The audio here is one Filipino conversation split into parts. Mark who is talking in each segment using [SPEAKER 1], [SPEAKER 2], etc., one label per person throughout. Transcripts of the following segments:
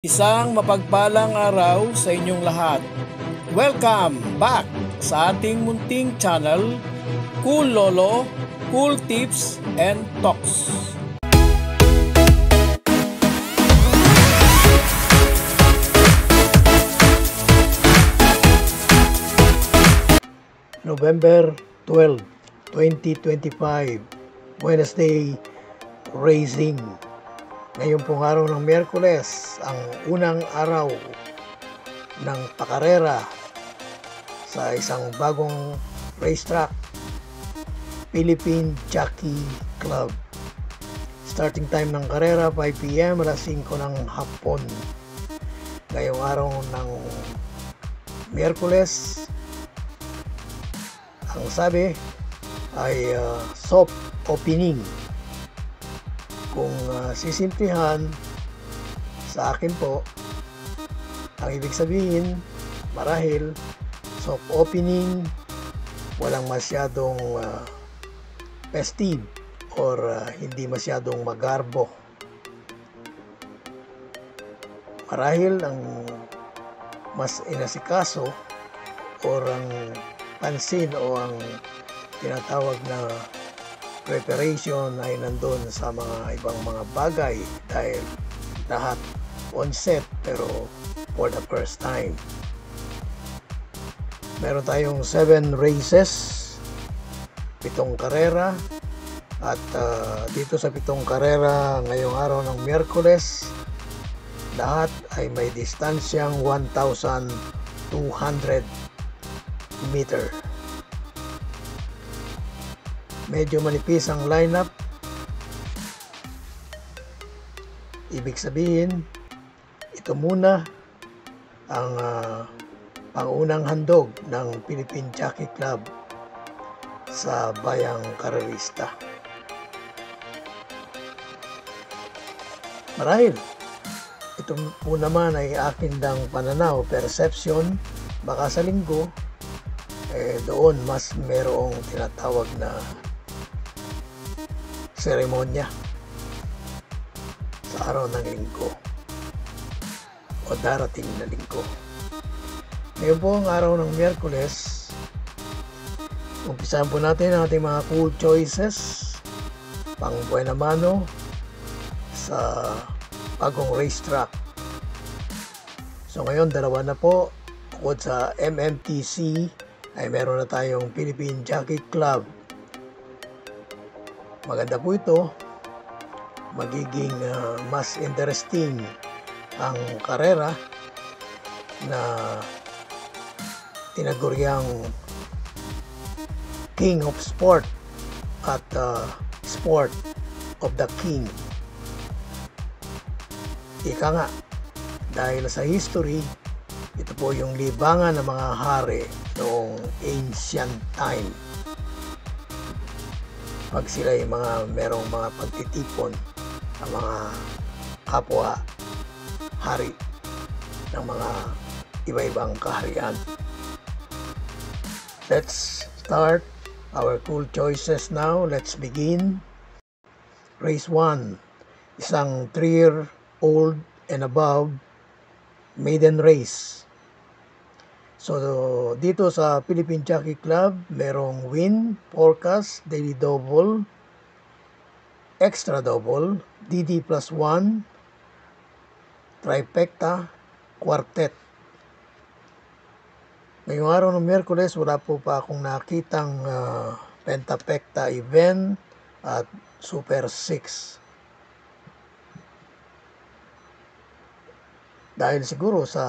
[SPEAKER 1] Isang mapagpalang araw sa inyong lahat. Welcome back sa ating munting channel, Cool Lolo, Cool Tips and Talks.
[SPEAKER 2] November 12, 2025, Wednesday, Racing. Ngayon pong araw ng Miyerkules, ang unang araw ng pakarera sa isang bagong racetrack, Philippine Jockey Club. Starting time ng karera, 5 p.m. alas 5 ng hapon. Ngayong araw ng Miyerkules, ang sabi ay soft opening. Kung sisimplihan sa akin po, ang ibig sabihin marahil soft opening, walang masyadong festive or hindi masyadong magarbo. Marahil ang mas inasikaso or ang pansin o ang tinatawag na preparation ay nandun sa mga ibang mga bagay dahil lahat on set pero for the first time. Meron tayong 7 races, 7 karera, at dito sa 7 karera ngayong araw ng Miyerkules, lahat ay may distansyang 1,200 meter. Medyo manipis ang lineup. Ibig sabihin, ito muna ang pangunang handog ng Philippine Jockey Club sa bayang karerista. Marahil, ito po naman ay akin dang pananaw, perception, baka sa linggo, doon mas merong tinatawag na seremonya sa araw ng linggo o darating na linggo. Ngayon po ang araw ng Miyerkules, umpisahan po natin ang ating mga cool choices pang buena mano sa bagong racetrack. So ngayon dalawa na po, bukod sa MMTC ay meron na tayong Philippine Jockey Club. Maganda po ito, magiging mas interesting ang karera na tinaguriang King of Sport at Sport of the King. Ika nga, dahil sa history, ito po yung libangan ng mga hari noong ancient time. Pag sila yung merong mga pagtitipon ng mga kapwa hari ng mga iba-ibang kaharian. Let's start our cool choices now. Let's begin. Race 1, isang 3-year-old and above maiden race. So dito sa Philippine Jockey Club, merong win, forecast, daily double, extra double, DD plus 1, trifecta, quartet. Ngayong araw ng Miyerkules, wala po pa akong nakitang pentapecta event at super 6. Dahil siguro sa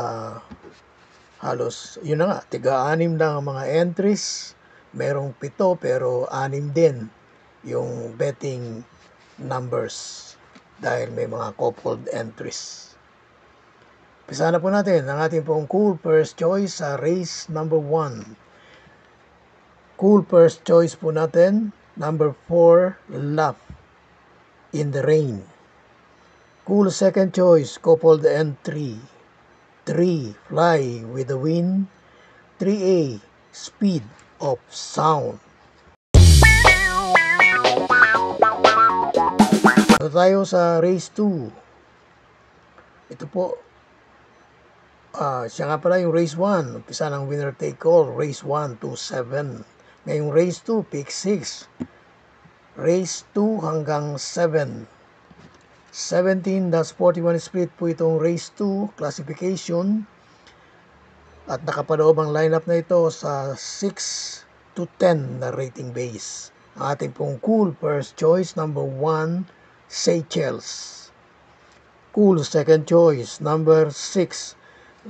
[SPEAKER 2] halos, yun na nga, tiga-6 lang ang mga entries. Merong 7 pero 6 din yung betting numbers dahil may mga coupled entries. Pisa na po natin ang ating pong cool first choice sa race number 1. Cool first choice po natin, number 4, Laugh in the Rain. Cool second choice, coupled entry, 3, Fly with the Wind, 3A, Speed of Sound. Ito tayo sa race 2. Ito po Siya nga pala yung race 1. Umpisa ng winner take all. Race 1 to 7. Ngayong race 2, pick 6. Race 2 hanggang 7. 17-41 split po itong race 2 classification. At nakapaloob ang lineup na ito sa 6 to 10 na rating base. Ang ating pong cool first choice, number 1, Seychelles. Cool second choice, number 6,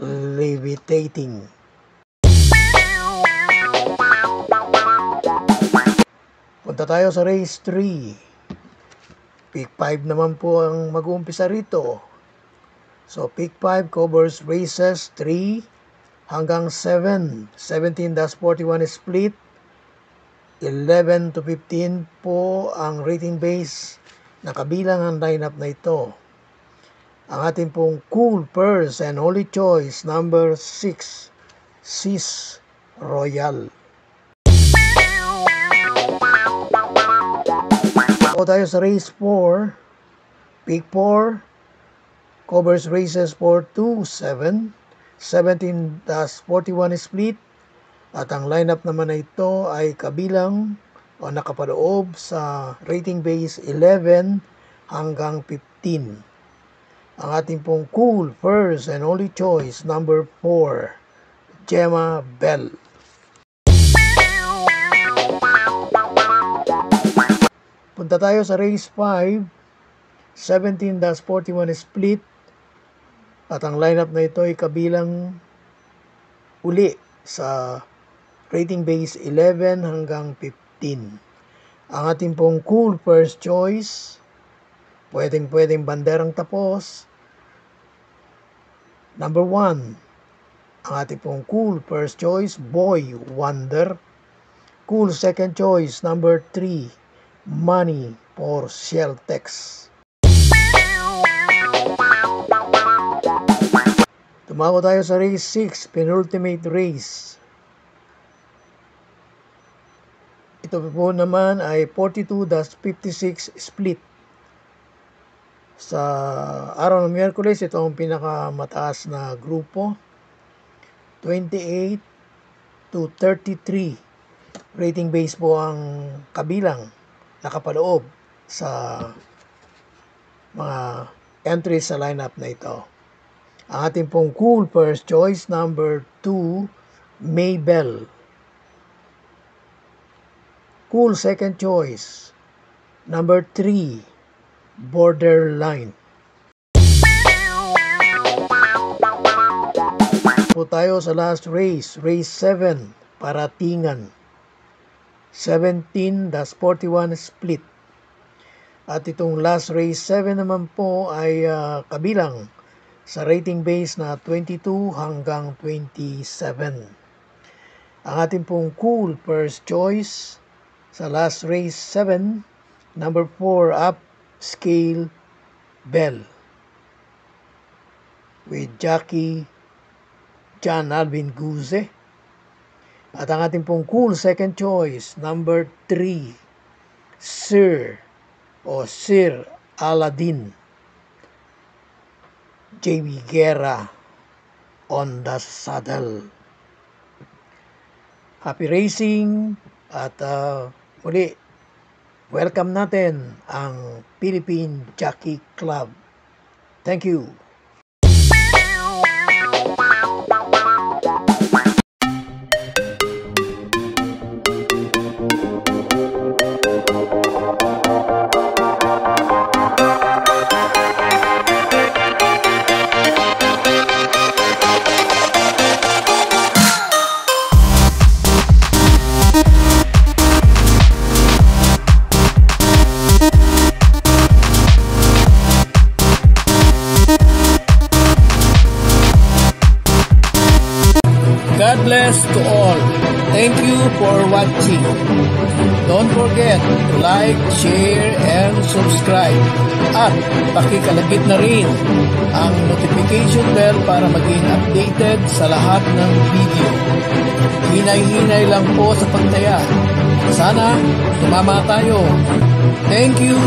[SPEAKER 2] Levitating. Punta tayo sa race 3. Pick 5 naman po ang mag-uumpisa rito. So pick 5 covers races 3 hanggang 7. 17-41 split. 11 to 15 po ang rating base na kabilang ang lineup na ito. Ang ating pong cool first and only choice, number 6, Sis Royal. O tayo sa race 4. Pick 4 covers races 4 to 7. 17-41 split. At ang lineup naman na ito ay kabilang o nakapaloob sa rating base 11 hanggang 15. Ang ating pong cool first and only choice, number 4, Gemma Bell. Punta tayo sa race 5, 17-41 split. At ang lineup na ito ay kabilang uli sa rating base 11 hanggang 15. Ang ating pong cool first choice, pwedeng banderang tapos, number 1. Ang ating pong cool first choice, Boy Wonder. Cool second choice, number 3, Money for Sheltex. Tumako tayo sa race 6, penultimate race. Ito po naman ay 42-56 split. Sa araw ng Miyerkules, ito ang pinakamataas na grupo. 28 to 33 rating base po ang kabilang nakapaloob sa mga entries sa lineup na ito. Ang ating pong cool first choice, number 2, Maybell. Cool second choice, number 3, Borderline. Po tayo sa last race, race 7, Paratingan. 17-41 split. At itong last race 7 naman po ay kabilang sa rating base na 22 hanggang 27. Ang ating pong cool first choice sa last race 7, number 4, Upscale Bell with Jackie John Alvin Guze. At ang ating pong cool second choice, number 3, Sir Aladdin, J.B. Guerra on the saddle. Happy racing at muli, welcome natin ang Philippine Jockey Club. Thank you.
[SPEAKER 1] God bless to all. Thank you for watching. Don't forget to like, share, and subscribe. At pakikalagit na rin ang notification bell para maging updated sa lahat ng video. Hinay-hinay lang po sa pagtaya. Sana tumama tayo. Thank you!